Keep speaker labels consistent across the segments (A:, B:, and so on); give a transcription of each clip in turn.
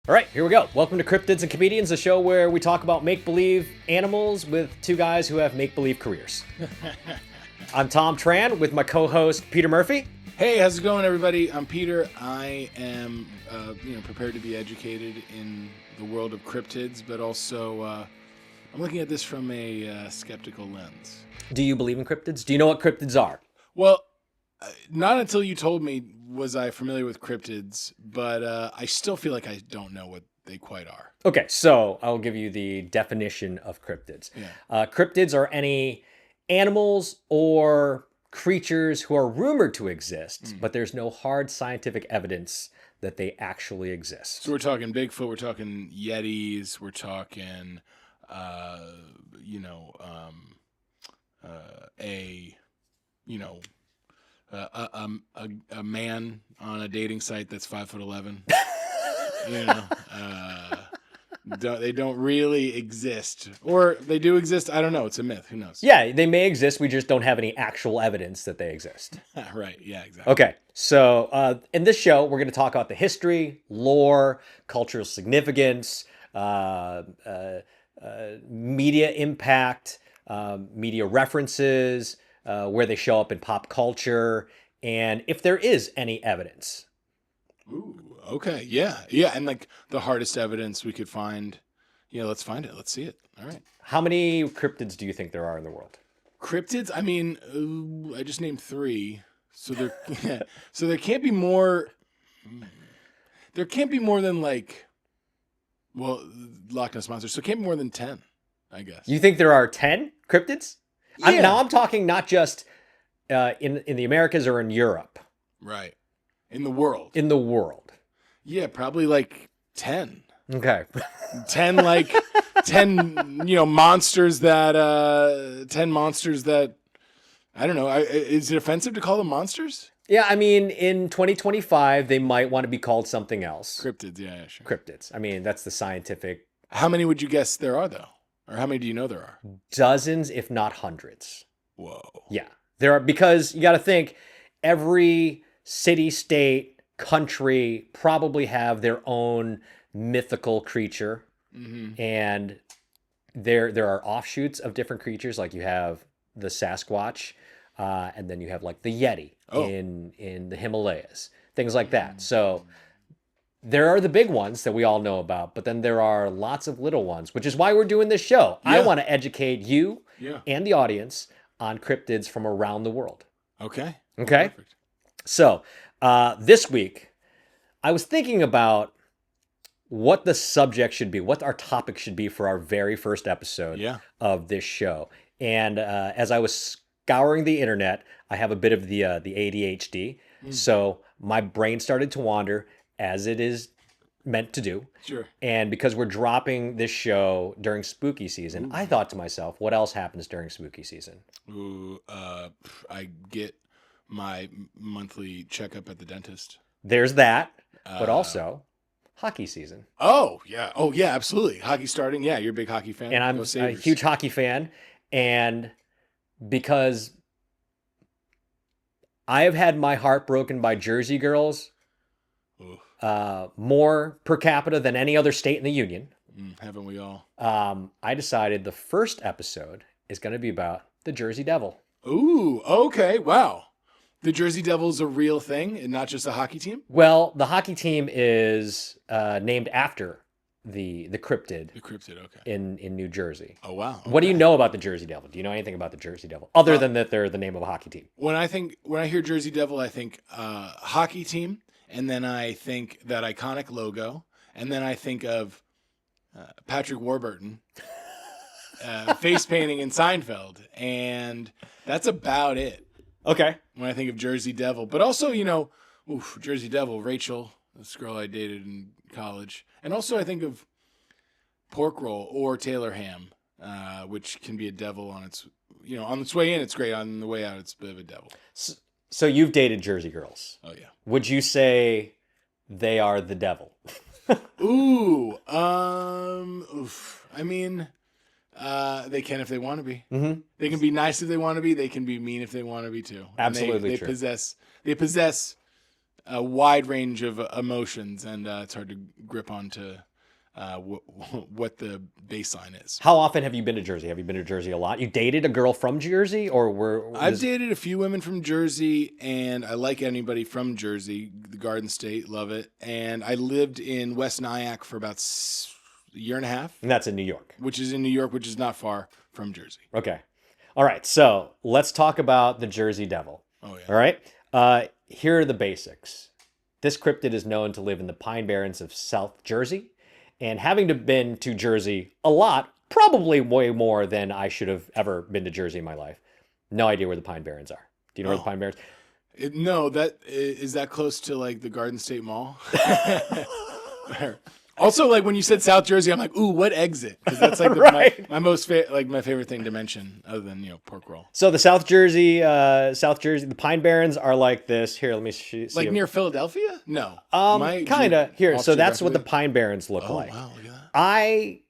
A: All right, here we go. Welcome to Cryptids and Comedians, a show where we talk about make-believe animals with two guys who have make-believe careers. I'm Thom Tran with my co-host Peter Murphy.
B: Hey, how's it going, everybody? I'm Peter. I am, prepared to be educated in the world of cryptids, but also I'm looking at this from a skeptical lens.
A: Do you believe in cryptids? Do you know what cryptids are?
B: Well, not until you told me was I familiar with cryptids, but I still feel like I don't know what they quite are.
A: Okay, so I'll give you the definition of cryptids.
B: Yeah.
A: Cryptids are any animals or creatures who are rumored to exist, but there's no hard scientific evidence that they actually exist.
B: So we're talking Bigfoot, we're talking Yetis, we're talking, a man on a dating site that's 5'11". They don't really exist, or they do exist. I don't know. It's a myth. Who knows?
A: Yeah, they may exist. We just don't have any actual evidence that they exist.
B: Right. Yeah, exactly.
A: Okay. So in this show, we're going to talk about the history, lore, cultural significance, media impact, media references, where they show up in pop culture, and if there is any evidence.
B: Ooh, okay. Yeah. Yeah. And like the hardest evidence we could find. Yeah, let's find it. Let's see it. All right.
A: How many cryptids do you think there are in the world?
B: Cryptids? I mean, I just named 3. So there can't be more. There can't be more than Loch Ness Monster. So it can't be more than 10, I guess.
A: You think there are 10 cryptids?
B: Yeah.
A: I'm talking not just in the Americas or in Europe.
B: Right. In the world.
A: In the world.
B: Yeah, probably like 10.
A: Okay.
B: 10 monsters that 10 monsters that I don't know. Is it offensive to call them monsters?
A: Yeah, I mean, in 2025, they might want to be called something else.
B: Cryptids, yeah, sure.
A: Cryptids. I mean, that's the scientific.
B: How many would you guess there are, though? Or how many do you know there are?
A: Dozens, if not hundreds.
B: Whoa.
A: Yeah. There are, because you got to think, every city, state, country probably have their own mythical creature.
B: Mm-hmm.
A: And there are offshoots of different creatures, like you have the Sasquatch, and then you have like the Yeti in the Himalayas, things like that. So there are the big ones that we all know about, but then there are lots of little ones, which is why we're doing this show.
B: Yeah.
A: I want to educate you
B: Yeah.
A: and the audience on cryptids from around the world.
B: Okay.
A: Okay.
B: Perfect.
A: So this week, I was thinking about what the subject should be, what our topic should be for our very first episode of this show. And as I was scouring the internet, I have a bit of the ADHD. So my brain started to wander, as it is meant to do.
B: Sure.
A: And because we're dropping this show during spooky season, I thought to myself, what else happens during spooky season?
B: Ooh, I get my monthly checkup at the dentist.
A: There's that, but also hockey season.
B: Oh, yeah. Oh, yeah, absolutely. Hockey starting. Yeah, you're a big hockey fan.
A: And I'm a huge hockey fan. And because I have had my heart broken by Jersey girls more per capita than any other state in the union.
B: Haven't we all?
A: I decided the first episode is going to be about the Jersey Devil.
B: Ooh, okay. Wow. The Jersey Devil is a real thing and not just a hockey team?
A: Well, the hockey team is named after the cryptid.
B: The cryptid, okay.
A: In New Jersey.
B: Oh, wow. Okay.
A: What do you know about the Jersey Devil? Do you know anything about the Jersey Devil other than that they're the name of a hockey team?
B: When I hear Jersey Devil, I think hockey team, and then I think that iconic logo, and then I think of Patrick Warburton face painting in Seinfeld, and that's about it.
A: Okay.
B: When I think of Jersey Devil, but also, Jersey Devil, Rachel, this girl I dated in college. And also I think of pork roll or Taylor ham, which can be a devil on its way in, it's great. On the way out, it's a bit of a devil.
A: So you've dated Jersey girls.
B: Oh, yeah.
A: Would you say they are the devil?
B: Ooh. I mean, they can if they want to be.
A: Mm-hmm.
B: They can be nice if they want to be. They can be mean if they want to be too.
A: Absolutely
B: they
A: true.
B: They possess a wide range of emotions, and it's hard to grip onto what the baseline is.
A: How often have you been to Jersey? Have you been to Jersey a lot? You dated a girl from Jersey, or
B: I've dated a few women from Jersey, and I like anybody from Jersey, the Garden State, love it. And I lived in West Nyack for about a year and a half.
A: And that's in New York.
B: Which is in New York, which is not far from Jersey.
A: Okay. All right. So let's talk about the Jersey Devil.
B: Oh, yeah.
A: All right. Here are the basics. This cryptid is known to live in the Pine Barrens of South Jersey. And having been to Jersey a lot, probably way more than I should have ever been to Jersey in my life. No idea where the Pine Barrens are. Do you know where the Pine Barrens?
B: No, is that close to like the Garden State Mall? Also, like when you said South Jersey, I'm like, ooh, what exit? Because that's like
A: right.
B: my favorite thing to mention, other than pork roll.
A: So the South Jersey, the Pine Barrens are like this. Here, let me see.
B: Like near Philadelphia? No.
A: Kind of. Here, so that's what the Pine Barrens look like.
B: Oh wow, look at that.
A: I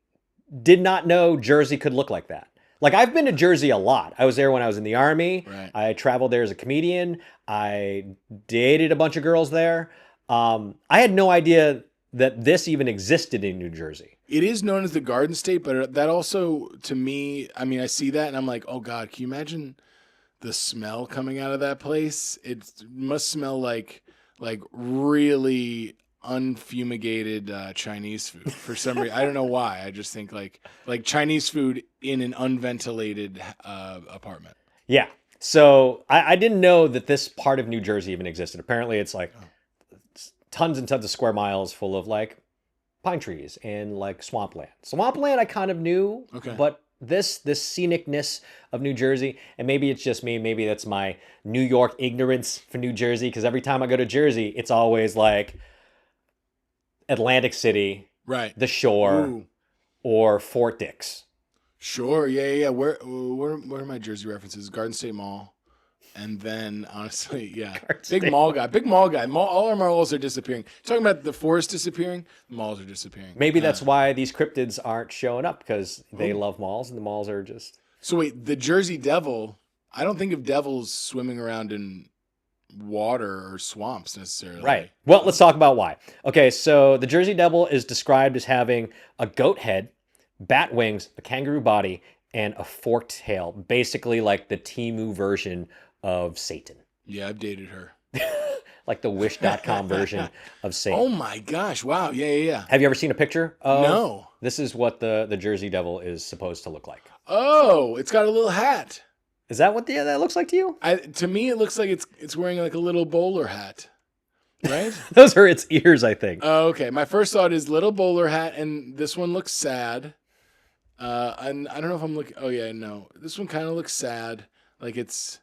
A: did not know Jersey could look like that. Like I've been to Jersey a lot. I was there when I was in the Army.
B: Right.
A: I traveled there as a comedian. I dated a bunch of girls there. I had no idea that this even existed in New Jersey.
B: It is known as the Garden State, but that also, to me, I mean, I see that and I'm like, oh God, can you imagine the smell coming out of that place? It must smell like really unfumigated Chinese food for some reason. I don't know why. I just think like Chinese food in an unventilated apartment.
A: Yeah. So I didn't know that this part of New Jersey even existed. Apparently it's like tons and tons of square miles full of like pine trees and like swampland. Swampland I kind of knew, but this scenicness of New Jersey, and maybe it's just me, maybe that's my New York ignorance for New Jersey, because every time I go to Jersey, it's always like Atlantic City,
B: right,
A: the shore, or Fort Dix.
B: Sure, yeah. Where are my Jersey references? Garden State Mall. And then, honestly, yeah, big mall guy. All our malls are disappearing. Talking about the forest disappearing, the malls are disappearing.
A: Maybe that's why these cryptids aren't showing up, because they love malls, and the malls are just...
B: So wait, the Jersey Devil, I don't think of devils swimming around in water or swamps necessarily.
A: Right. Well, let's talk about why. Okay, so the Jersey Devil is described as having a goat head, bat wings, a kangaroo body, and a forked tail. Basically like the Temu version of Satan.
B: Yeah, I've dated her.
A: Like the Wish.com version of Satan.
B: Oh my gosh, wow, yeah.
A: Have you ever seen a picture of...
B: No.
A: This is what the Jersey Devil is supposed to look like.
B: Oh, it's got a little hat.
A: Is that what that looks like to you?
B: To me, it looks like it's wearing like a little bowler hat, right?
A: Those are its ears, I think.
B: Oh, okay. My first thought is little bowler hat, and this one looks sad. And I don't know if I'm looking... Oh, yeah, no. This one kind of looks sad. Like it's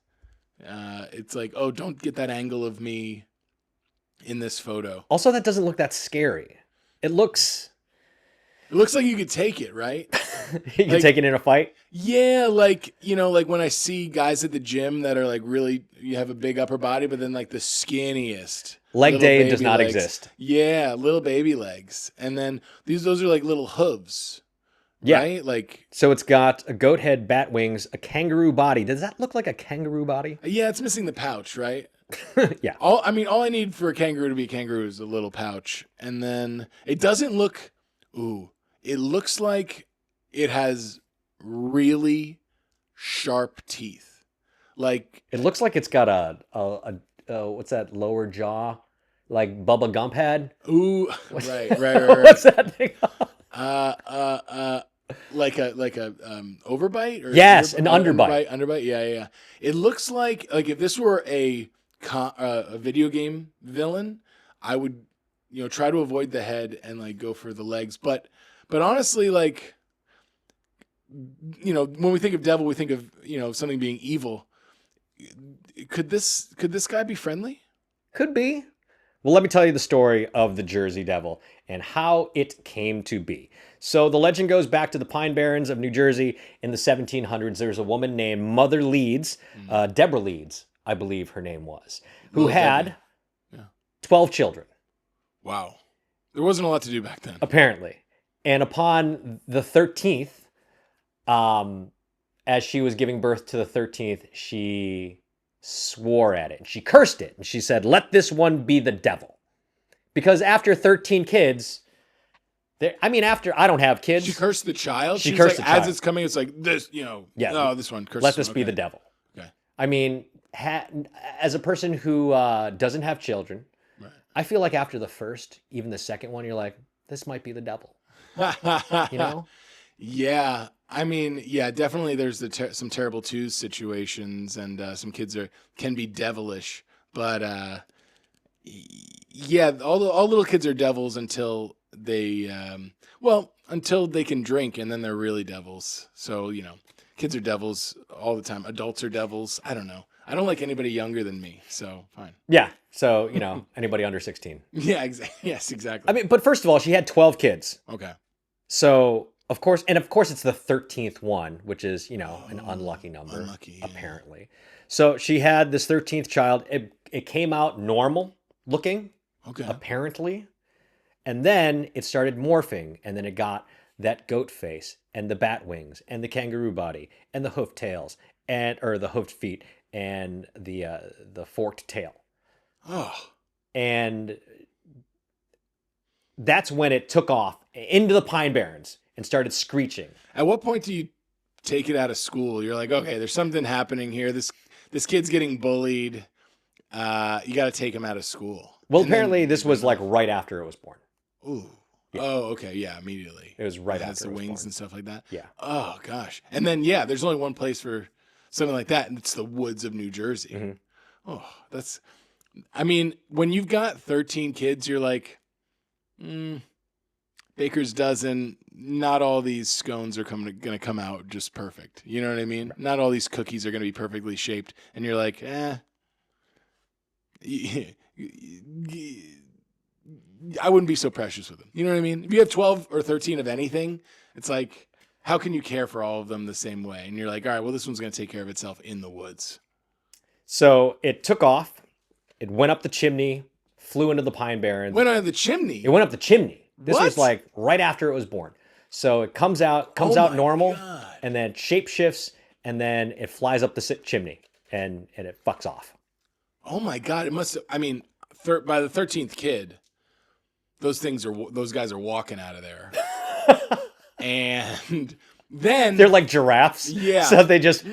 B: like, oh, don't get that angle of me in this photo.
A: Also, that doesn't look that scary. It looks
B: like you could take it, right?
A: You can take it in a fight?
B: Yeah, like, like when I see guys at the gym that are like really, you have a big upper body, but then like the skinniest.
A: Leg day does not exist.
B: Yeah, little baby legs. And then those are like little hooves.
A: Yeah.
B: Right? Like,
A: so it's got a goat head, bat wings, a kangaroo body. Does that look like a kangaroo body?
B: Yeah, it's missing the pouch, right?
A: Yeah.
B: All I need for a kangaroo to be a kangaroo is a little pouch. And then it doesn't look, it looks like it has really sharp teeth. Like,
A: it looks like it's got a what's that lower jaw, like Bubba Gump had?
B: Ooh, right.
A: What's that thing?
B: Like a overbite, or
A: yes, an underbite.
B: Underbite, yeah. It looks like if this were a video game villain, I would try to avoid the head and like go for the legs. But honestly, like when we think of devil, we think of something being evil. Could this guy be friendly?
A: Could be. Well, let me tell you the story of the Jersey Devil and how it came to be. So the legend goes back to the Pine Barrens of New Jersey in the 1700s. There's a woman named Mother Leeds, Deborah Leeds, I believe her name was, who had 12 children.
B: Wow. There wasn't a lot to do back then.
A: Apparently. And upon the 13th, as she was giving birth to the 13th, she swore at it. And she cursed it. And she said, let this one be the devil. Because after 13 kids, after I don't have kids.
B: She cursed the child?
A: She cursed the child.
B: As it's coming, it's like, this, this one.
A: Let this be the devil.
B: Okay.
A: I mean, as a person who doesn't have children, right. I feel like after the first, even the second one, you're like, this might be the devil. You know?
B: Yeah. I mean, yeah, definitely there's some terrible twos situations, and some kids can be devilish. But yeah, all little kids are devils until they until they can drink, and then they're really devils. So, kids are devils all the time. Adults are devils. I don't know. I don't like anybody younger than me, so fine.
A: Yeah. So, anybody under 16.
B: Yeah, yes, exactly.
A: I mean, but first of all, she had 12 kids.
B: Okay.
A: So, of course, it's the 13th one, which is, an unlucky number, apparently. So she had this 13th child. It came out normal looking, apparently. And then it started morphing, and then it got that goat face and the bat wings and the kangaroo body and the hoofed tails or the hoofed feet and the forked tail.
B: Oh.
A: And that's when it took off into the Pine Barrens and started screeching.
B: At what point do you take it out of school? You're like, okay, there's something happening here. This kid's getting bullied. You got to take him out of school.
A: Well, apparently this was like right after it was born.
B: Ooh. Yeah. Oh, okay. Yeah, immediately.
A: It was right after
B: the
A: it was
B: wings
A: born.
B: And stuff like that.
A: Yeah.
B: Oh gosh. And then there's only one place for something like that, and it's the woods of New Jersey.
A: Mm-hmm.
B: Oh, I mean, when you've got 13 kids, you're like, baker's dozen. Not all these scones are going to come out just perfect. You know what I mean? Right. Not all these cookies are going to be perfectly shaped, and you're like, I wouldn't be so precious with them. You know what I mean? If you have 12 or 13 of anything, it's like, how can you care for all of them the same way? And you're like, all right, well, this one's going to take care of itself in the woods.
A: So it took off. It went up the chimney, flew into the Pine Barrens.
B: Went up the chimney?
A: It went up the chimney. This was like right after it was born. So it comes out normal, and then shape shifts, and then it flies up the chimney, and it fucks off.
B: Oh my God. It must have, by the 13th kid, those guys are walking out of there. And then
A: they're like giraffes.
B: Yeah.
A: So they just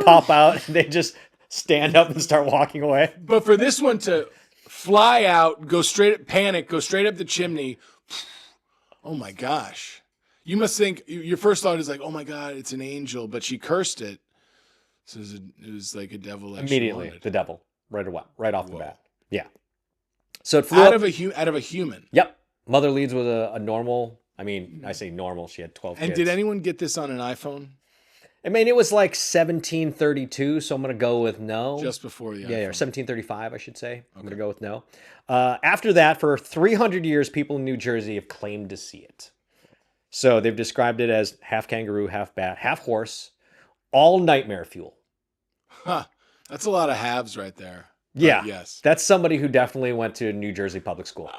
A: pop out and they just stand up and start walking away.
B: But for this one to fly out, go straight up the chimney. Oh my gosh. You must think your first thought is like, oh my God, it's an angel, but she cursed it. So it was like a devil.
A: Immediately, the devil, right off the bat. Yeah. So it flew
B: out of a human.
A: Yep. Mother leads with a normal. I say normal. She had 12 kids.
B: And did anyone get this on an iPhone?
A: It was like 1732, so I'm going to go with no.
B: Just before the iPhone.
A: Yeah, or 1735, I should say. Okay. I'm going to go with no. After that, for 300 years, people in New Jersey have claimed to see it. So they've described it as half kangaroo, half bat, half horse, all nightmare fuel.
B: Huh. That's a lot of halves right there.
A: Yeah.
B: Yes.
A: That's somebody who definitely went to New Jersey public school.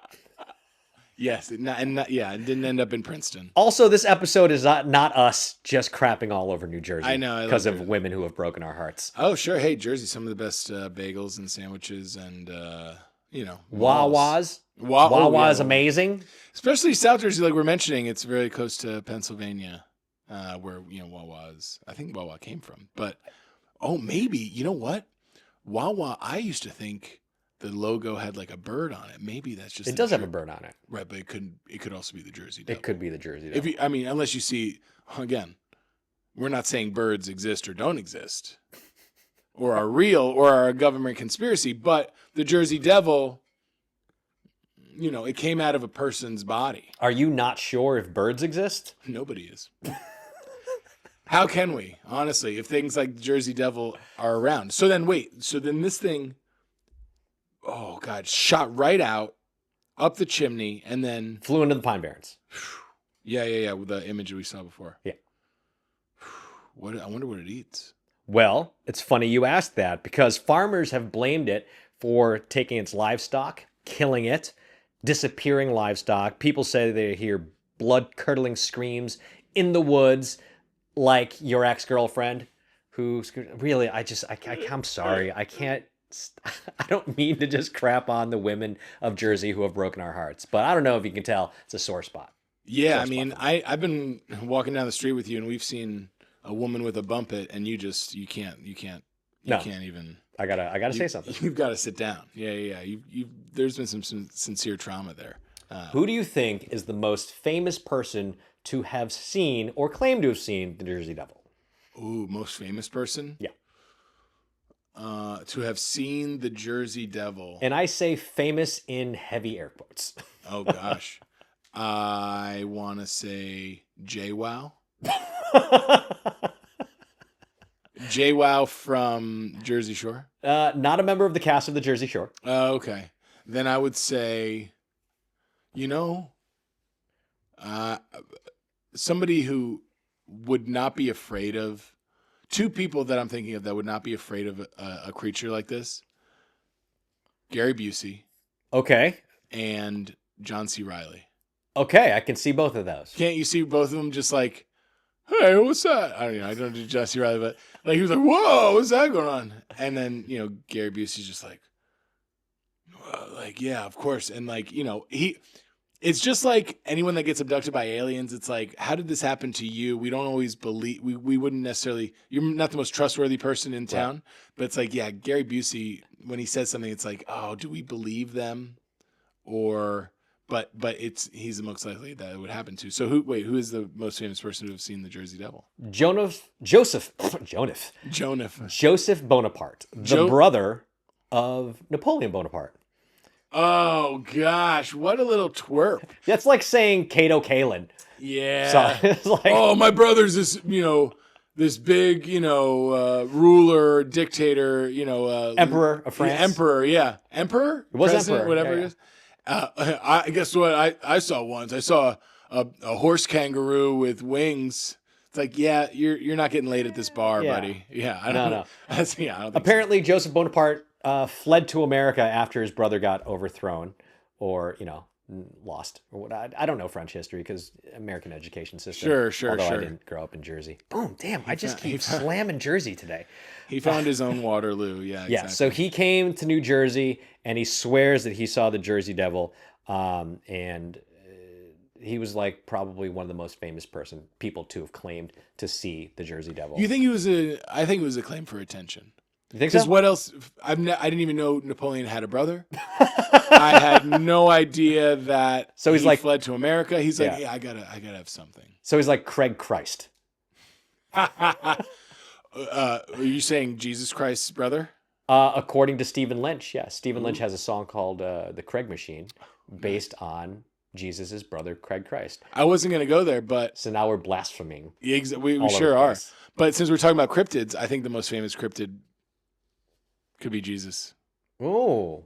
B: Yes, it didn't end up in Princeton.
A: Also, this episode is not us just crapping all over New Jersey.
B: I know.
A: Because of women who have broken our hearts.
B: Oh, sure. Hey, Jersey, some of the best bagels and sandwiches and,
A: Wawa's. Wawa's amazing.
B: Especially South Jersey, like we're mentioning, it's very close to Pennsylvania, where, Wawa's, I think Wawa came from. But, maybe, you know what? Wawa, I used to think the logo had like a bird on it. Maybe that's just...
A: It does have a bird on it.
B: Right, but it could also be the Jersey Devil.
A: It could be the Jersey Devil.
B: Unless you see, again, we're not saying birds exist or don't exist, or are real, or are a government conspiracy, but the Jersey Devil, it came out of a person's body.
A: Are you not sure if birds exist?
B: Nobody is. How can we, honestly, if things like the Jersey Devil are around? So then this thing... Oh, God, shot right out, up the chimney, and then...
A: Flew into the Pine Barrens.
B: Yeah, with the image we saw before.
A: Yeah.
B: I wonder what it eats.
A: Well, it's funny you asked that, because farmers have blamed it for taking its livestock, killing it, disappearing livestock. People say they hear blood-curdling screams in the woods, like your ex-girlfriend who really, I'm sorry. I can't, I don't mean to just crap on the women of Jersey who have broken our hearts, but I don't know if you can tell, it's a sore spot.
B: Yeah, I mean, I've been walking down the street with you, and we've seen a woman with a bump it, and you can't even.
A: I gotta say something.
B: You've got to sit down. Yeah. There's been some sincere trauma there.
A: Who do you think is the most famous person to have seen or claim to have seen the Jersey Devil?
B: Ooh, most famous person?
A: Yeah.
B: To have seen the Jersey Devil.
A: And I say famous in heavy air quotes.
B: Oh, gosh. I want to say JWoww. JWoww from Jersey Shore?
A: Not a member of the cast of the Jersey Shore.
B: Okay. Then I would say, somebody who would not be afraid of, two people that I'm thinking of that would not be afraid of a creature like this. Gary Busey.
A: Okay.
B: And John C. Reilly.
A: Okay, I can see both of those.
B: Can't you see both of them just like, hey, what's that? I don't do John C. Reilly, but like he was like, whoa, what's that going on? And then, Gary Busey's just like, yeah, of course. And like, it's just like anyone that gets abducted by aliens. It's like, how did this happen to you? We don't always believe, we wouldn't necessarily, you're not the most trustworthy person in town, right. But it's like, yeah, Gary Busey, when he says something, it's like, oh, do we believe them? But he's the most likely that it would happen to. So who is the most famous person to have seen the Jersey Devil?
A: Joseph Bonaparte, the brother of Napoleon Bonaparte.
B: Oh gosh, what a little twerp.
A: That's like saying Cato Kalin.
B: Yeah.
A: So it's like,
B: oh, my brother's this, this big, ruler, dictator,
A: Emperor of France.
B: Yeah, emperor, yeah. Emperor?
A: It was
B: President,
A: emperor.
B: Whatever it is. I guess what I saw once. I saw a horse kangaroo with wings. It's like, yeah, you're not getting laid at this bar, buddy. Yeah, I don't know. I don't think
A: apparently, so. Joseph Bonaparte fled to America after his brother got overthrown, or lost, or what? I don't know French history because American education system.
B: Sure.
A: Although I didn't grow up in Jersey. Boom, damn! I just keep slamming Jersey today.
B: He found his own Waterloo. Yeah, exactly.
A: Yeah. So he came to New Jersey, and he swears that he saw the Jersey Devil, and he was like probably one of the most famous people to have claimed to see the Jersey Devil.
B: You think I think it was a claim for attention.
A: You think so?
B: Because what else? I didn't even know Napoleon had a brother. I had no idea that.
A: So he's like
B: fled to America. He's like, yeah, I gotta have something.
A: So he's like Craig Christ.
B: Are you saying Jesus Christ's brother?
A: According to Stephen Lynch, yes. Stephen Lynch has a song called "The Craig Machine," based on Jesus's brother Craig Christ.
B: I wasn't gonna go there, but
A: so now we're blaspheming.
B: We sure are. But since we're talking about cryptids, I think the most famous cryptid could be Jesus.
A: Oh,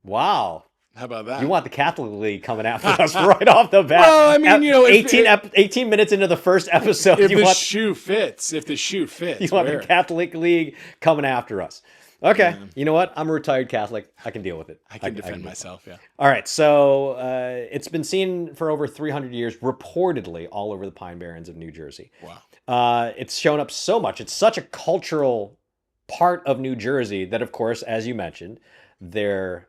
A: wow.
B: How about that?
A: You want the Catholic League coming after us right off the bat.
B: Well, I mean,
A: 18 minutes into the first episode.
B: If the shoe fits. You
A: want the Catholic League coming after us. Okay. Yeah. You know what? I'm a retired Catholic. I can deal with it.
B: I can defend myself, yeah.
A: All right. So it's been seen for over 300 years, reportedly, all over the Pine Barrens of New Jersey.
B: Wow.
A: It's shown up so much. It's such a cultural part of New Jersey that, of course, as you mentioned, their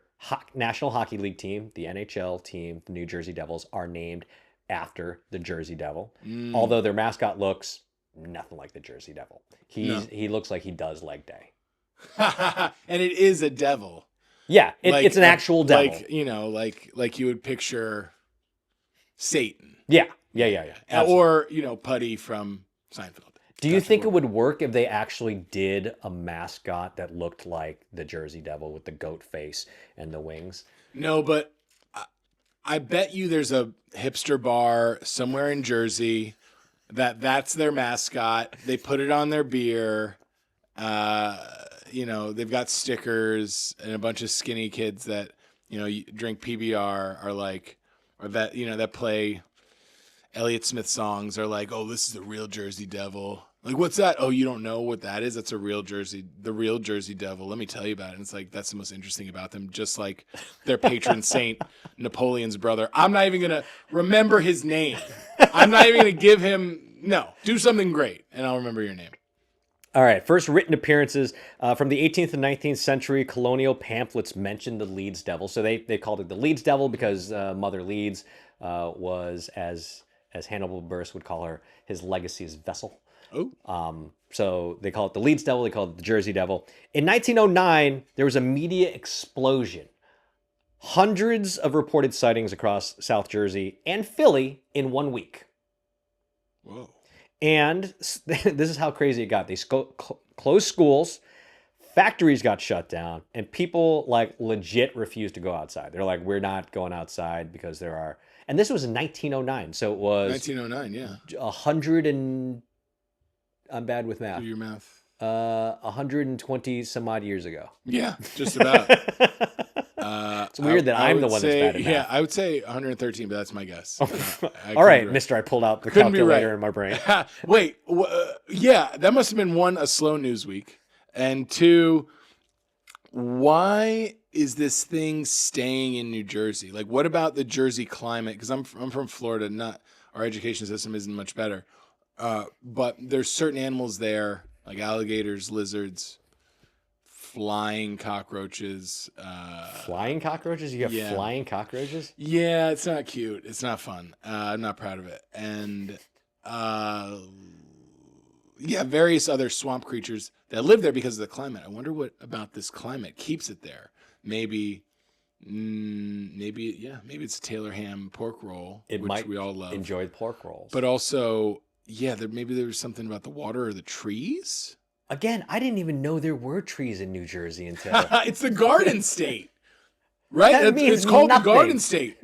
A: National Hockey League team, the NHL team, the New Jersey Devils, are named after the Jersey Devil. Although their mascot looks nothing like the Jersey Devil. He looks like he does leg day.
B: And it is a devil.
A: Yeah, it's an actual devil.
B: Like you would picture Satan.
A: Yeah.
B: Or, Putty from Seinfeld.
A: Do you think it would work if they actually did a mascot that looked like the Jersey Devil with the goat face and the wings?
B: No, but I bet you there's a hipster bar somewhere in Jersey that's their mascot. They put it on their beer. They've got stickers, and a bunch of skinny kids that, drink PBR that play Elliott Smith songs are like, oh, this is the real Jersey Devil. Like, what's that? Oh, you don't know what that is? That's the real Jersey Devil. Let me tell you about it. And it's like, that's the most interesting about them. Just like their patron saint, Napoleon's brother. I'm not even going to remember his name. I'm not even going to give him, no, do something great, and I'll remember your name.
A: All right, first written appearances from the 18th and 19th century. Colonial pamphlets mentioned the Leeds Devil, so they called it the Leeds Devil because Mother Leeds was, as Hannibal Buress would call her, his legacy's vessel.
B: Oh.
A: So they call it the Leeds Devil. They call it the Jersey Devil. In 1909, there was a media explosion. Hundreds of reported sightings across South Jersey and Philly in 1 week.
B: Whoa.
A: And this is how crazy it got. They closed schools, factories got shut down, and people like legit refused to go outside. They're like, we're not going outside because there are... And this was in 1909, so it was...
B: 1909, yeah.
A: 100 and... I'm bad with math.
B: Do your math.
A: 120 some odd years ago.
B: Yeah, just about.
A: It's weird that I'm the one that's bad at math.
B: Yeah, I would say 113, but that's my guess.
A: All right, mister, I pulled out the calculator in my brain.
B: Wait, yeah, that must have been one, a slow news week. And two, why is this thing staying in New Jersey? Like, what about the Jersey climate? Because I'm from Florida, not our education system isn't much better. But there's certain animals there, like alligators, lizards, flying cockroaches.
A: Flying cockroaches? You have flying cockroaches?
B: Yeah, it's not cute. It's not fun. I'm not proud of it. And various other swamp creatures that live there because of the climate. I wonder what about this climate keeps it there. Maybe it's a Taylor ham pork roll, which we all love.
A: Enjoy pork rolls.
B: But also, maybe there was something about the water or the trees.
A: Again, I didn't even know there were trees in New Jersey until...
B: It's the Garden State, right? It's called the Garden State.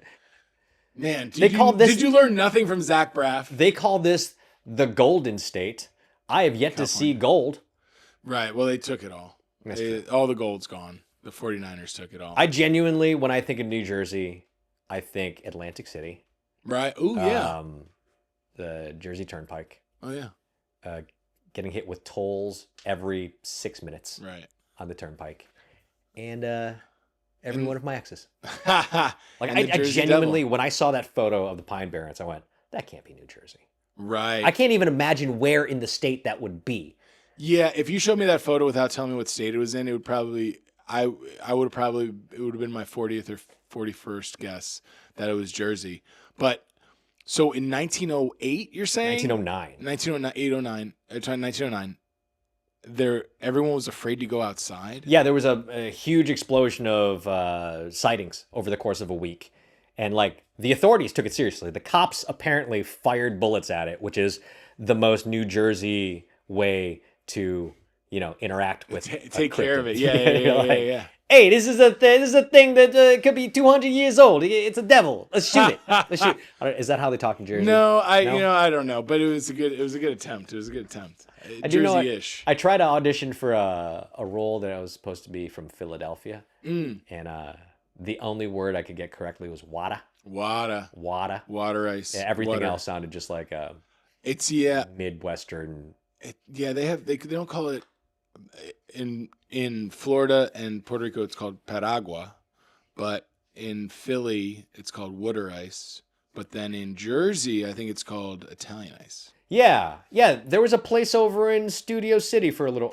B: Man, did you learn nothing from Zach Braff?
A: They call this the Golden State. I have yet to see gold.
B: Right, well, they took it all. All the gold's gone. The 49ers took it all.
A: I genuinely, when I think of New Jersey, I think Atlantic City.
B: Right, ooh, yeah.
A: The Jersey Turnpike.
B: Oh, yeah.
A: Getting hit with tolls every 6 minutes.
B: Right.
A: On the Turnpike. And every one of my exes. Like, I genuinely, Devil. When I saw that photo of the Pine Barrens, I went, that can't be New Jersey.
B: Right.
A: I can't even imagine where in the state that would be.
B: Yeah, if you showed me that photo without telling me what state it was in, it would probably, it would have been my 40th or 41st guess that it was Jersey. But, so in 1908, you're saying?
A: 1909.
B: 1909, everyone was afraid to go outside?
A: Yeah, there was a huge explosion of sightings over the course of a week. And, like, the authorities took it seriously. The cops apparently fired bullets at it, which is the most New Jersey way to, interact with
B: take care of it. Yeah.
A: Hey, this is a thing that could be 200 years old. It's a devil. Let's shoot it. Let's shoot. Is that how they talk in Jersey?
B: No, I don't know, but it was a good attempt. Jersey-ish.
A: I tried to audition for a role that I was supposed to be from Philadelphia, and the only word I could get correctly was wada.
B: Water ice.
A: Yeah, everything else sounded just like a Midwestern.
B: They don't call it in Florida and Puerto Rico. It's called paragua, but in Philly it's called water ice. But then in Jersey, I think it's called Italian ice.
A: Yeah. There was a place over in Studio City for a little.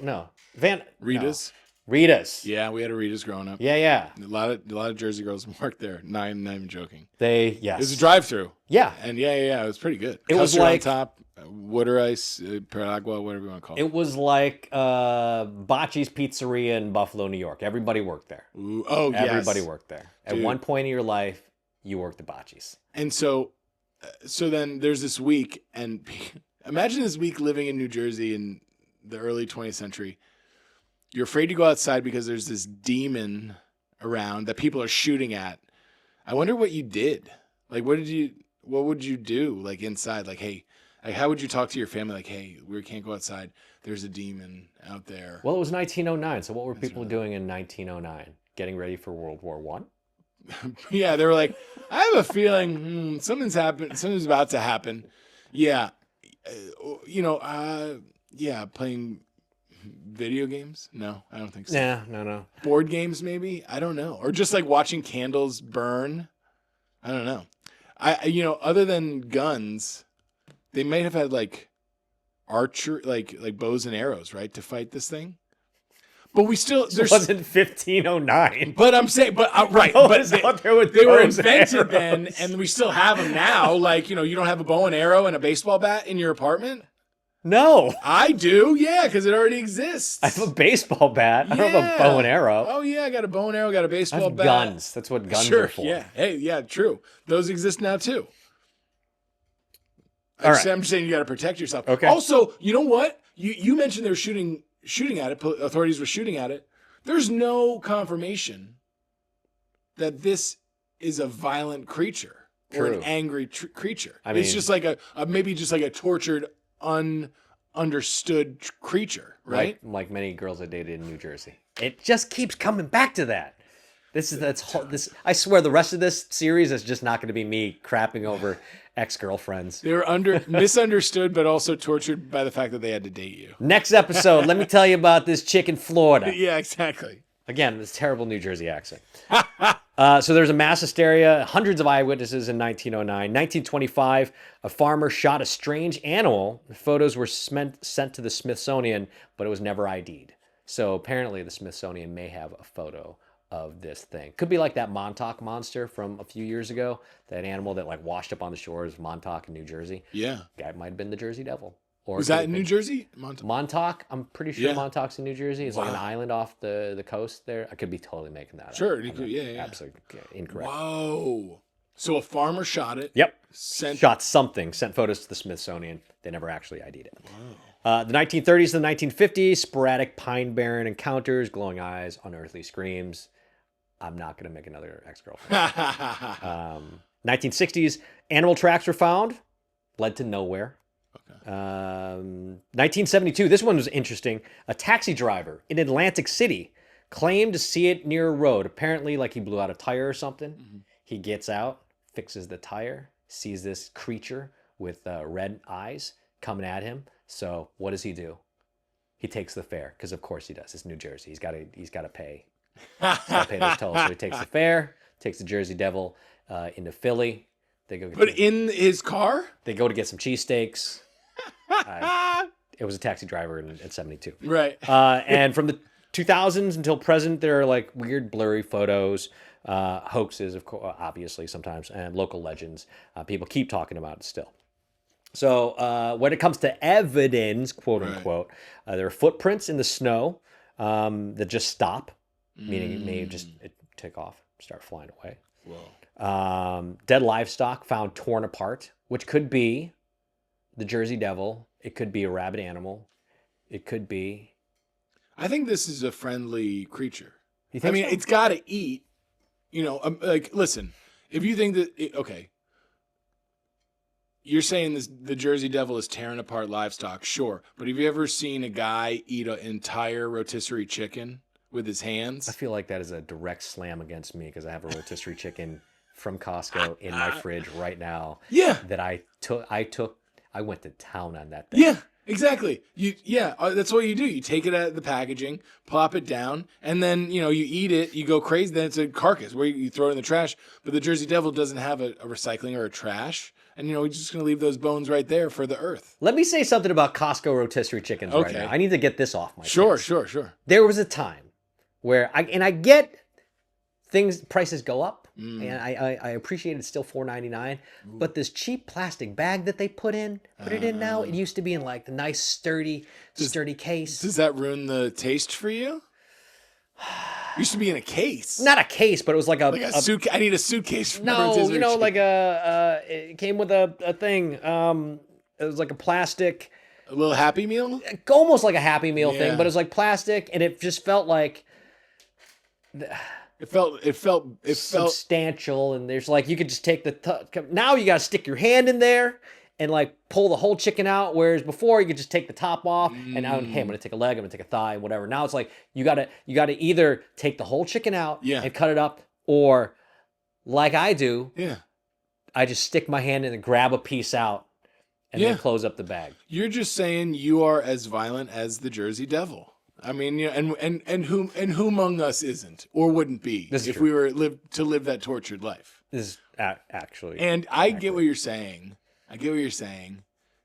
B: Rita's.
A: No. Rita's.
B: Yeah, we had a Rita's growing up.
A: Yeah.
B: A lot of Jersey girls worked there. Not even joking.
A: Yes.
B: It was a drive-through.
A: Yeah.
B: And it was pretty good.
A: It was like
B: on top, water ice, paragua, whatever you want to call it.
A: It was like Bocce's Pizzeria in Buffalo, New York. Everybody worked there.
B: Ooh,
A: Everybody worked there. Dude. At one point in your life, you worked at Bocce's.
B: And so then there's this week, and imagine this week living in New Jersey in the early 20th century. You're afraid to go outside because there's this demon around that people are shooting at. I wonder what you did. Like, what would you do? Like inside, like, hey, like, how would you talk to your family? Like, hey, we can't go outside. There's a demon out there.
A: Well, it was 1909. So what were people doing in 1909? Getting ready for World War I?
B: Yeah, they were like, I have a feeling something's happened. Something's about to happen. Yeah. Playing video games? No, I don't think so.
A: No.
B: Board games, maybe? I don't know. Or just like watching candles burn. I don't know. Other than guns, they might have had like archer, like bows and arrows, right, to fight this thing. But we still
A: It wasn't 1509.
B: But I'm saying, right, but they were invented then, and we still have them now. Like, you don't have a bow and arrow and a baseball bat in your apartment.
A: No.
B: I do, yeah, because it already exists.
A: I have a baseball bat. I don't have a bow and arrow.
B: Oh, yeah, I got a bow and arrow, got a baseball bat.
A: Guns. That's what guns are for.
B: Yeah. Hey, yeah, true. Those exist now, too.
A: All right.
B: I'm just saying you got to protect yourself.
A: Okay.
B: Also, you know what? You mentioned they were shooting at it. Authorities were shooting at it. There's no confirmation that this is a violent creature or an angry creature. I mean, it's just like maybe just like a tortured, understood creature, right?
A: Like many girls I dated in New Jersey. It just keeps coming back to that. This. I swear, the rest of this series is just not going to be me crapping over ex-girlfriends.
B: They were misunderstood, but also tortured by the fact that they had to date you.
A: Next episode, let me tell you about this chick in Florida.
B: Yeah, exactly.
A: Again, this terrible New Jersey accent. So there's a mass hysteria, hundreds of eyewitnesses in 1909. 1925, a farmer shot a strange animal. The photos were sent to the Smithsonian, but it was never ID'd. So apparently the Smithsonian may have a photo of this thing. Could be like that Montauk monster from a few years ago, that animal that like washed up on the shores of Montauk in New Jersey.
B: Yeah.
A: Guy might have been the Jersey Devil. Or
B: was that in New Jersey?
A: Montauk? I'm pretty sure Montauk's in New Jersey. It's like an island off the coast there. I could be totally making that up.
B: Sure. Yeah.
A: Absolutely incorrect.
B: Whoa. So a farmer shot it.
A: Yep. Sent photos to the Smithsonian. They never actually ID'd it. Wow. The 1930s to the 1950s, sporadic Pine Barren encounters, glowing eyes, unearthly screams. I'm not going to make another ex-girlfriend. 1960s, animal tracks were found, led to nowhere. Okay. 1972, this one was interesting. A taxi driver in Atlantic City claimed to see it near a road. Apparently, like he blew out a tire or something. Mm-hmm. He gets out, fixes the tire, sees this creature with red eyes coming at him. So what does he do? He takes the fare, because of course he does. It's New Jersey. He's got to pay. He's got to pay those tolls. So he takes the fare, takes the Jersey Devil into Philly. They go.
B: In his car?
A: They go to get some cheesesteaks. It was a taxi driver in 72.
B: Right.
A: And from the 2000s until present, there are like weird, blurry photos, hoaxes, of course, obviously sometimes, and local legends. People keep talking about it still. So when it comes to evidence, quote unquote, there are footprints in the snow that just stop, meaning it may just take off, start flying away. Whoa. Dead livestock found torn apart, which could be the Jersey Devil. It could be a rabid animal. It could be.
B: I think this is a friendly creature.
A: You think so?
B: It's got to eat. Listen, if you think that, okay, you're saying the Jersey Devil is tearing apart livestock, sure. But have you ever seen a guy eat an entire rotisserie chicken with his hands?
A: I feel like that is a direct slam against me because I have a rotisserie chicken from Costco in my fridge right now.
B: Yeah.
A: That I went to town on that thing.
B: Yeah, exactly. That's what you do. You take it out of the packaging, plop it down, and then, you eat it, you go crazy, then it's a carcass where you throw it in the trash. But the Jersey Devil doesn't have a recycling or a trash. And, we're just going to leave those bones right there for the earth.
A: Let me say something about Costco rotisserie chickens right now. I need to get this off my chest.
B: Sure.
A: There was a time where I get prices go up, and I appreciate it's still $4.99, but this cheap plastic bag that they put it in now, it used to be in like the nice sturdy case.
B: Does that ruin the taste for you? It used to be in a case.
A: Not a case, but it was like a
B: suitcase. I need a suitcase.
A: No, like it came with a thing. It was like a plastic.
B: A little Happy Meal?
A: Almost like a Happy Meal thing, but it was like plastic, and it just felt like.
B: It felt
A: substantial, and there's like you could just take now you got to stick your hand in there and like pull the whole chicken out, whereas before you could just take the top off and now, hey, I'm gonna take a leg, I'm gonna take a thigh, whatever. Now it's like you gotta either take the whole chicken out and cut it up, or like I do, I just stick my hand in and grab a piece out and then close up the bag.
B: You're just saying you are as violent as the Jersey Devil. I mean, and who among us isn't or wouldn't be if we were to live that tortured life?
A: This is actually.
B: And I get what you're saying.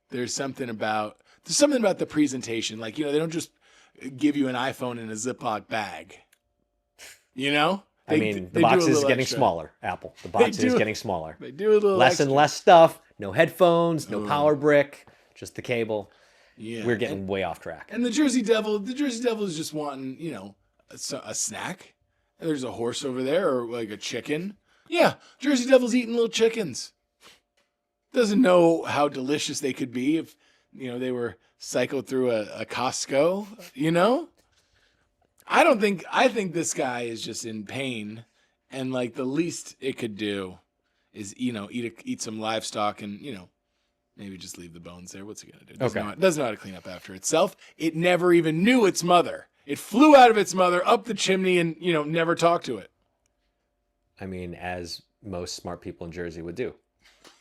B: There's something about There's something about the presentation. Like, they don't just give you an iPhone in a Ziploc bag. The
A: box is getting smaller, Apple. The box is getting smaller.
B: They do a little
A: less
B: extra.
A: And less stuff. No headphones, no power brick, just the cable.
B: Yeah.
A: We're getting way off track.
B: And the Jersey Devil is just wanting, a snack. And there's a horse over there or like a chicken. Yeah, Jersey Devil's eating little chickens. Doesn't know how delicious they could be if, they were cycled through a Costco, I think this guy is just in pain, and like the least it could do is, eat some livestock and, maybe just leave the bones there. What's it going to do? Doesn't know how to clean up after itself. It never even knew its mother. It flew out of its mother up the chimney and, never talked to it.
A: As most smart people in Jersey would do.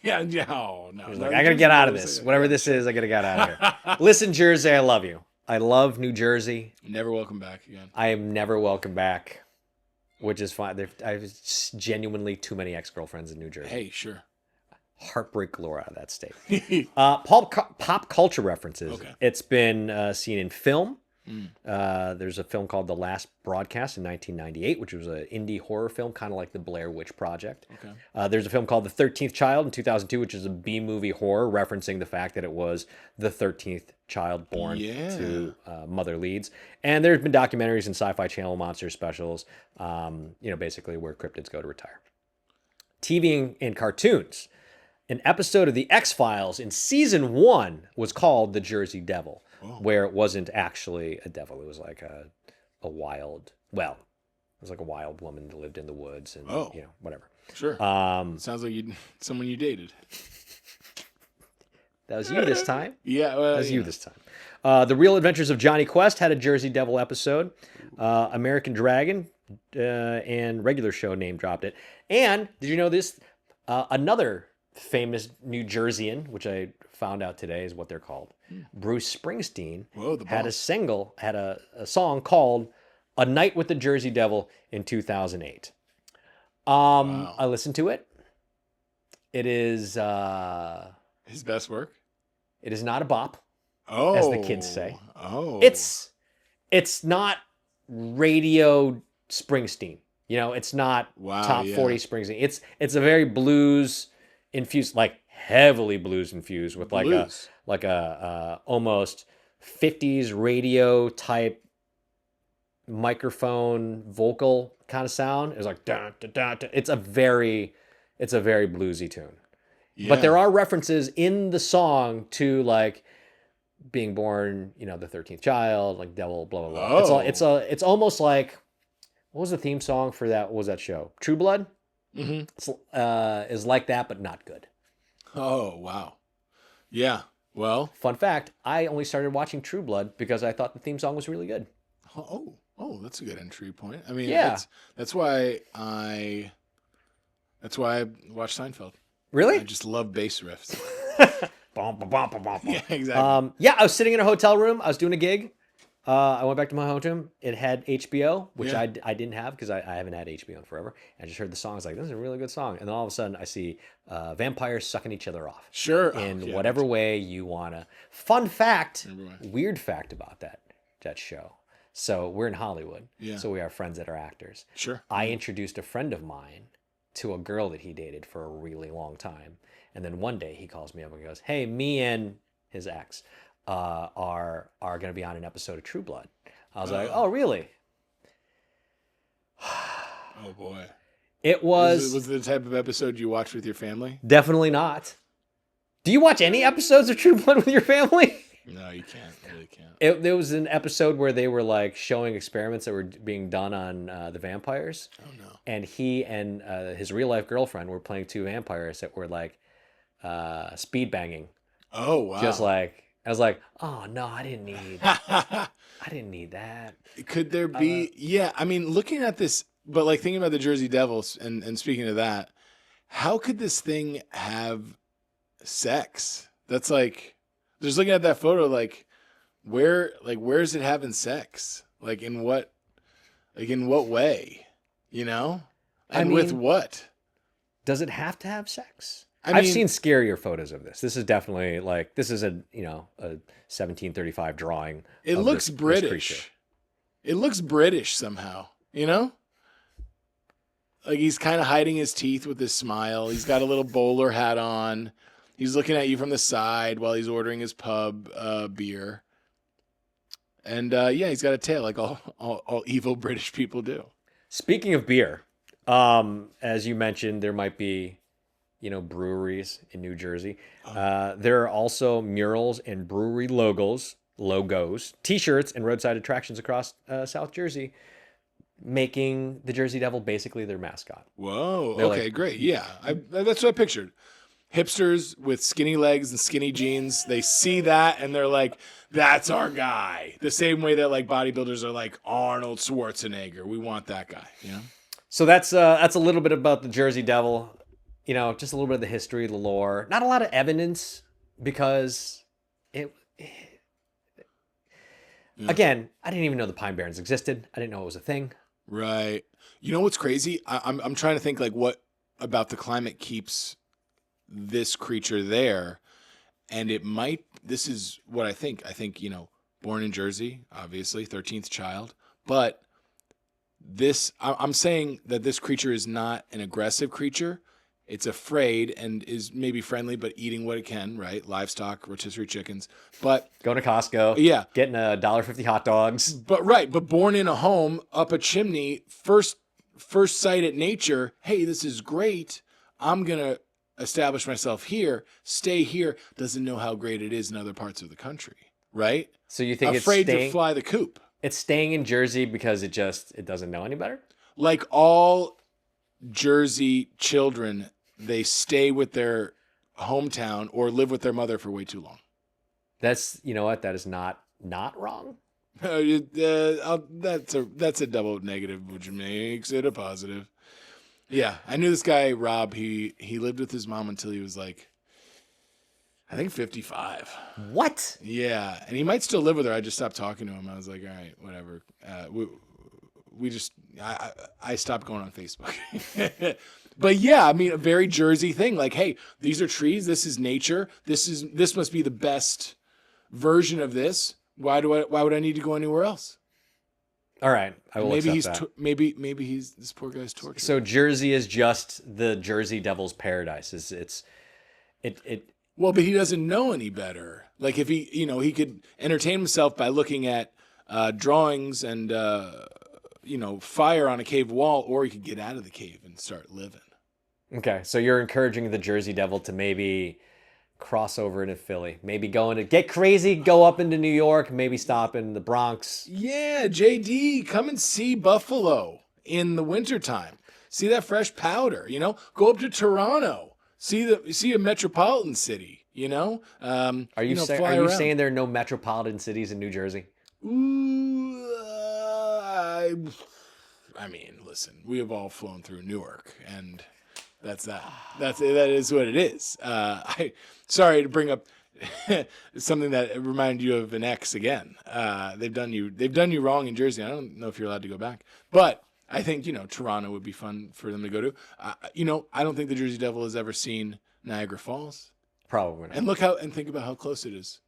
B: Yeah, no.
A: I got to get out of this. Whatever this is, I got to get out of here. Listen, Jersey, I love you. I love New Jersey.
B: Never welcome back again.
A: I am never welcome back, which is fine. I have genuinely too many ex-girlfriends in New Jersey.
B: Hey, sure.
A: Heartbreak galore out of that state. Pop culture references. Okay. It's been seen in film. There's a film called The Last Broadcast in 1998, which was an indie horror film, kind of like the Blair Witch Project. Okay. There's a film called The 13th Child in 2002, which is a B-movie horror referencing the fact that it was the 13th child born to mother leads. And there's been documentaries and Sci-Fi Channel monster specials, basically where cryptids go to retire. TV and cartoons. An episode of The X-Files in season 1 was called The Jersey Devil. Where it wasn't actually a devil. It was like a wild, it was like a wild woman that lived in the woods and, whatever.
B: Sure. Sounds like someone you dated.
A: That was you this time?
B: Yeah. Well,
A: that was you this time. The Real Adventures of Johnny Quest had a Jersey Devil episode. American Dragon and regular show name dropped it. And did you know this? Another famous New Jerseyan, which I found out today is what they're called. Bruce Springsteen had a song called "A Night with the Jersey Devil" in 2008. I listened to it. It is
B: his best work.
A: It is not a bop, as the kids say. It's not radio Springsteen. It's not top 40 Springsteen. It's a very blues infused, like heavily blues infused with like a almost 50s radio type microphone vocal kind of sound. It's like dun, dun, dun, dun. It's a very bluesy tune. Yeah. But there are references in the song to like being born, the 13th child, like devil, blah blah blah. It's almost like, what was the theme song for that? What was that show? True Blood. Mm-hmm. Is like that, but not good.
B: Oh, wow. Yeah. Well,
A: fun fact, I only started watching True Blood because I thought the theme song was really good.
B: Oh, that's a good entry point. I mean, that's why I watched Seinfeld.
A: Really?
B: I just love bass riffs.
A: Yeah, exactly. I was sitting in a hotel room. I was doing a gig. I went back to my hotel. It had HBO, which I didn't have because I haven't had HBO in forever. I just heard the song. I was like, this is a really good song. And then all of a sudden, I see vampires sucking each other off.
B: Sure.
A: In whatever way you want to. Fun fact, weird fact about that show. So we're in Hollywood. Yeah. So we have friends that are actors.
B: Sure.
A: I introduced a friend of mine to a girl that he dated for a really long time. And then one day he calls me up and goes, hey, me and his ex are going to be on an episode of True Blood. I was like, oh, really?
B: Oh, boy.
A: It was...
B: Was it the type of episode you watch with your family?
A: Definitely not. Do you watch any episodes of True Blood with your family?
B: No, you can't. You really can't.
A: There was an episode where they were like showing experiments that were being done on the vampires.
B: Oh, no.
A: And he and his real life girlfriend were playing two vampires that were like speed banging.
B: Oh, wow.
A: Just like... I was like, oh, no, I didn't need that.
B: Could there be, I mean, looking at this, but like thinking about the Jersey Devils and speaking of that, how could this thing have sex? That's like, just looking at that photo, like where's it having sex? Like in what way, And with what?
A: Does it have to have sex? I've seen scarier photos of this. This is definitely like, this is a 1735 drawing.
B: It
A: of
B: looks
A: this
B: British.
A: creature.
B: It looks British somehow, you know? Like he's kind of hiding his teeth with his smile. He's got a little bowler hat on. He's looking at you from the side while he's ordering his pub beer. And he's got a tail like all evil British people do.
A: Speaking of beer, as you mentioned, there might be, breweries in New Jersey. There are also murals and brewery logos, T-shirts, and roadside attractions across South Jersey, making the Jersey Devil basically their mascot.
B: Whoa. Okay, great. Yeah, that's what I pictured. Hipsters with skinny legs and skinny jeans, they see that and they're like, that's our guy. The same way that like bodybuilders are like Arnold Schwarzenegger. We want that guy,
A: So that's a little bit about the Jersey Devil, just a little bit of the history, the lore. Not a lot of evidence because again, I didn't even know the Pine Barrens existed. I didn't know it was a thing.
B: Right. You know what's crazy? I'm trying to think like what about the climate keeps this creature there, and this is what I think, born in Jersey, obviously 13th child, but I'm saying that this creature is not an aggressive creature. It's afraid and is maybe friendly, but eating what it can, right? Livestock, rotisserie chickens, but
A: going to Costco, getting $1.50 hot dogs,
B: but born in a home up a chimney, first sight at nature. Hey, this is great. I'm gonna establish myself here, stay here, doesn't know how great it is in other parts of the country, right?
A: So you think
B: afraid to fly the coop.
A: It's staying in Jersey because it doesn't know any better?
B: Like all Jersey children, they stay with their hometown or live with their mother for way too long.
A: That's, that is not wrong.
B: That's a double negative, which makes it a positive. Yeah, I knew this guy, Rob. He lived with his mom until he was like, I think 55.
A: What?
B: Yeah, and he might still live with her. I just stopped talking to him. I was like, all right, whatever. I stopped going on Facebook. But yeah, a very Jersey thing. Like, hey, these are trees. This is nature. This must be the best version of this. Why would I need to go anywhere else?
A: All right, I will accept that.
B: Maybe he's this poor guy's tortured.
A: So Jersey is just the Jersey Devil's paradise.
B: Well, but he doesn't know any better. Like if he could entertain himself by looking at drawings and fire on a cave wall, or he could get out of the cave and start living.
A: Okay, so you're encouraging the Jersey Devil to maybe cross over into Philly, maybe going to get crazy, go up into New York, maybe stop in the Bronx.
B: Yeah, JD, come and see Buffalo in the wintertime. See that fresh powder, Go up to Toronto. See a metropolitan city,
A: Are you saying there are no metropolitan cities in New Jersey?
B: Ooh, listen, we have all flown through Newark, and that's that. That is what it is. Sorry to bring up something that reminded you of an ex again. They've done you wrong in Jersey. I don't know if you're allowed to go back, but I think Toronto would be fun for them to go to. I don't think the Jersey Devil has ever seen Niagara Falls.
A: Probably not.
B: And think about how close it is.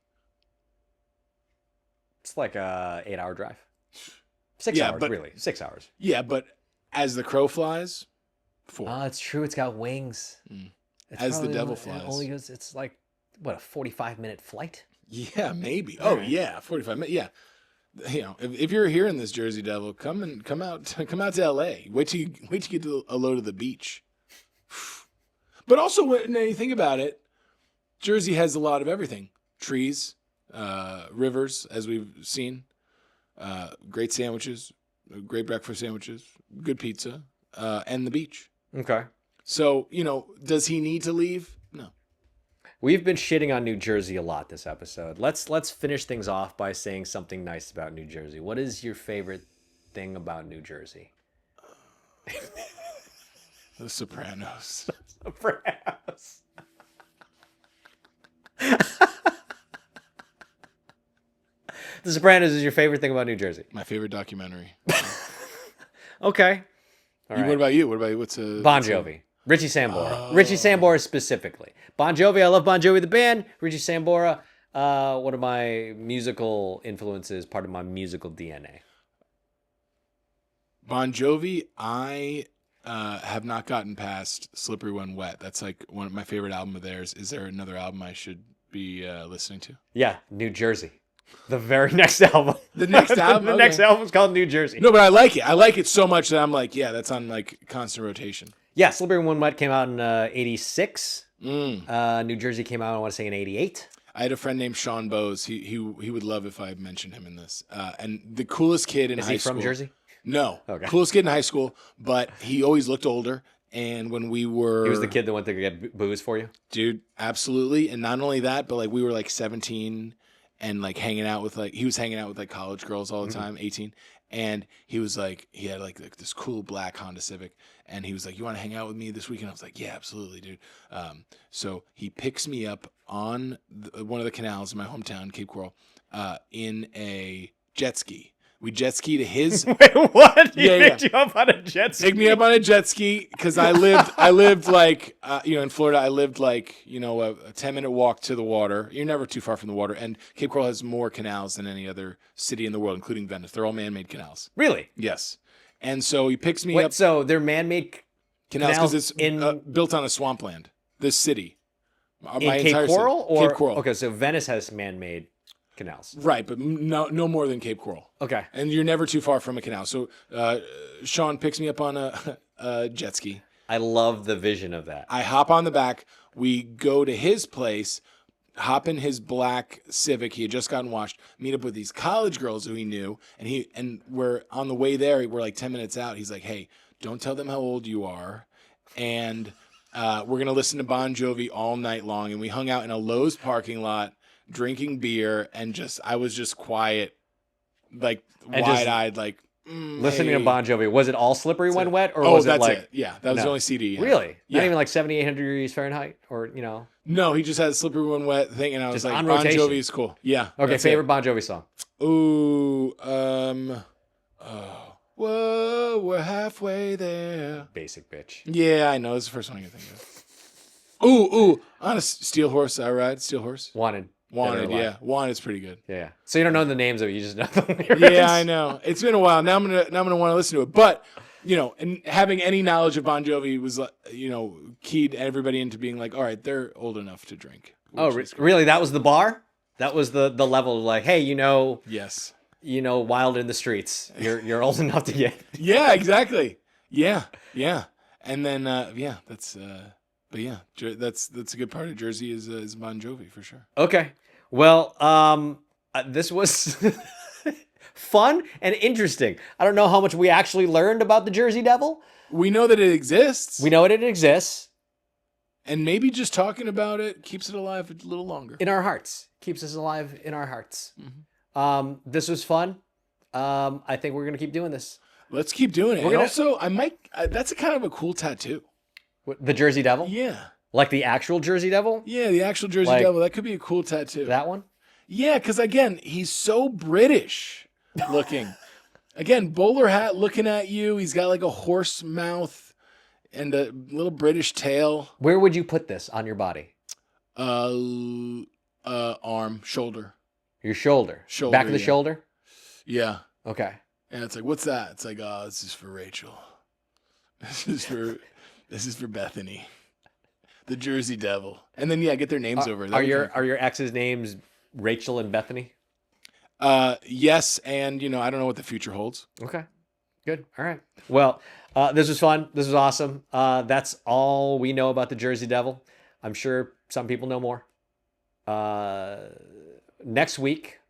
A: It's like a 8-hour drive. 6 hours, really. 6 hours.
B: Yeah, but as the crow flies, 4.
A: Oh, it's true. It's got wings.
B: As the devil flies.
A: It's like, what, a 45-minute flight?
B: Yeah, maybe. Oh, yeah, 45 minutes. Yeah. If you're here in this Jersey Devil, come out to L.A. Wait till you get a load of the beach. But also, when you think about it, Jersey has a lot of everything: trees, rivers, as we've seen, great sandwiches, great breakfast sandwiches, good pizza, and the beach.
A: Okay.
B: So does he need to leave? No.
A: We've been shitting on New Jersey a lot this episode. Let's finish things off by saying something nice about New Jersey. What is your favorite thing about New Jersey?
B: The Sopranos.
A: The Sopranos. The Sopranos is your favorite thing about New Jersey?
B: My favorite documentary.
A: Okay. All right.
B: What about you? What's
A: Bon Jovi. Richie Sambora. Richie Sambora specifically. Bon Jovi, I love Bon Jovi the band. Richie Sambora, one of my musical influences, part of my musical DNA.
B: Bon Jovi, I have not gotten past Slippery When Wet. That's like one of my favorite album of theirs. Is there another album I should be listening to?
A: Yeah, New Jersey. The very next album.
B: The next album?
A: The next album is called New Jersey.
B: No, but I like it. I like it so much that I'm like, yeah, that's on like constant rotation.
A: Yeah, Slippery When Wet came out in 86. New Jersey came out, I want to say, in 88.
B: I had a friend named Sean Bowes. He would love if I mentioned him in this. And the coolest kid in high school.
A: Is he from Jersey?
B: No.
A: Okay.
B: Coolest kid in high school, but he always looked older. And when we were...
A: He was the kid that went to get booze for you?
B: Dude, absolutely. And not only that, but like we were like 17 and like hanging out with like... He was hanging out with like college girls all the time, 18. And he was like... He had like this cool black Honda Civic. And he was like, you want to hang out with me this weekend? I was like, yeah, absolutely, dude. So he picks me up on one of the canals in my hometown, Cape Coral, in a jet ski. We jet ski to his.
A: Wait, what? He picked you up on a jet ski?
B: Picked me up on a jet ski because I lived like, in Florida, I lived like, a 10-minute walk to the water. You're never too far from the water. And Cape Coral has more canals than any other city in the world, including Venice. They're all man-made canals.
A: Really?
B: Yes. And so he picks me up.
A: So they're man-made
B: canals because it's built on a swampland. This city.
A: In Cape Coral?
B: Cape Coral.
A: Okay, so Venice has man-made canals.
B: Right, but no more than Cape Coral.
A: Okay.
B: And you're never too far from a canal. So Sean picks me up on a jet ski.
A: I love the vision of that.
B: I hop on the back. We go to his place, hop in his black Civic. He had just gotten washed. Meet up with these college girls who he knew. And we're on the way there. We're like 10 minutes out. He's like, hey, don't tell them how old you are. And we're going to listen to Bon Jovi all night long. And we hung out in a Lowe's parking lot, drinking beer, and I was just quiet, like wide-eyed, like
A: listening to Bon Jovi. Was it all Slippery When Wet, or was it like?
B: Yeah, that was the only CD.
A: Really?
B: Yeah.
A: Not even like 7,800 degrees Fahrenheit, or
B: No, he just had a Slippery When Wet thing, and I was
A: just
B: like,
A: on
B: Bon
A: rotation.
B: Jovi is cool. Yeah.
A: Okay, favorite Bon Jovi song.
B: Ooh, whoa, we're halfway there.
A: Basic bitch.
B: Yeah, I know. It's the first one I can think of. Ooh, on a steel horse I ride. Steel horse.
A: Wanted,
B: yeah. Wanted's pretty good.
A: Yeah. So you don't know the names of it, you just know the lyrics.
B: Yeah, I know. It's been a while. Now I'm gonna want to listen to it. But and having any knowledge of Bon Jovi was keyed everybody into being like, all right, they're old enough to drink.
A: Oh, really? That was the bar? That was the level of like, hey,
B: yes,
A: Wild in the Streets. You're old enough to get.
B: Yeah, exactly. Yeah. And then that's. But yeah, that's a good part of Jersey is Bon Jovi for sure.
A: Okay, well, this was fun and interesting. I don't know how much we actually learned about the Jersey Devil.
B: We know that it exists.
A: We know it exists,
B: and maybe just talking about it keeps it alive a little longer
A: in our hearts. Keeps us alive in our hearts. Mm-hmm. This was fun. I think we're gonna keep doing this.
B: Let's keep doing it. Also, I might. That's a kind of a cool tattoo.
A: The Jersey Devil?
B: Yeah.
A: Like the actual Jersey Devil?
B: Yeah, the actual Jersey Devil. That could be a cool tattoo.
A: That one?
B: Yeah, because again, he's so British looking. Again, bowler hat looking at you. He's got like a horse mouth and a little British tail.
A: Where would you put this on your body?
B: Arm, shoulder.
A: Your shoulder? Back of the shoulder?
B: Yeah.
A: Okay.
B: And it's like, what's that? It's like, oh, this is for Rachel. This is for Bethany, the Jersey Devil, and then get their names over.
A: Are your ex's names Rachel and Bethany?
B: Yes, and I don't know what the future holds.
A: Okay, good. All right. Well, this was fun. This was awesome. That's all we know about the Jersey Devil. I'm sure some people know more. Next week,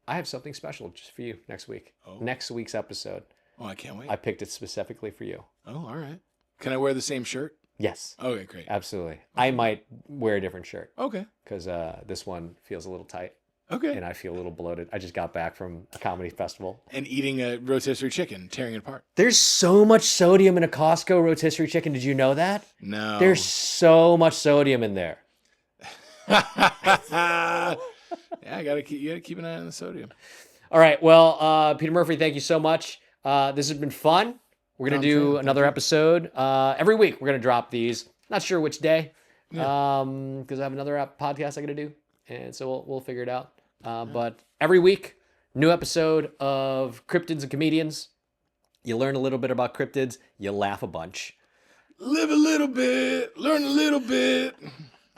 A: I have something special just for you. Next week, next week's episode.
B: Oh, I can't wait.
A: I picked it specifically for you.
B: Oh, all right. Can I wear the same shirt?
A: Yes.
B: Okay, great.
A: Absolutely. Okay. I might wear a different shirt.
B: Okay.
A: Because this one feels a little tight.
B: Okay.
A: And I feel a little bloated. I just got back from a comedy festival.
B: And eating a rotisserie chicken, tearing it apart.
A: There's so much sodium in a Costco rotisserie chicken. Did you know that?
B: No.
A: There's so much sodium in there.
B: Yeah, you gotta keep an eye on the sodium.
A: All right. Well, Peter Murphy, thank you so much. This has been fun. We're going to do another episode every week. We're going to drop these. Not sure which day, because I have another podcast I got to do, and so we'll figure it out. But every week, new episode of Cryptids and Comedians. You learn a little bit about cryptids. You laugh a bunch.
B: Live a little bit. Learn a little bit.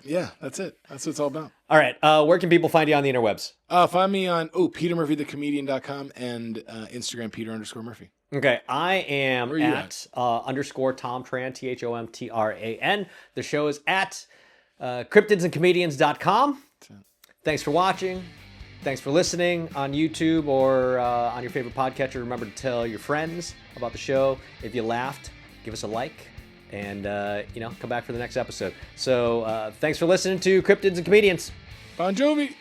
B: Yeah, that's it. That's what it's all about.
A: All right. Where can people find you on the interwebs?
B: Find me on PeterMurphyTheComedian.com and Instagram Peter_Murphy.
A: Okay, I am at _ Thom Tran, THOMTRAN. The show is at cryptidsandcomedians.com. Thanks for watching. Thanks for listening on YouTube or on your favorite podcatcher. Remember to tell your friends about the show. If you laughed, give us a like and come back for the next episode. So thanks for listening to Cryptids and Comedians.
B: Bon Jovi.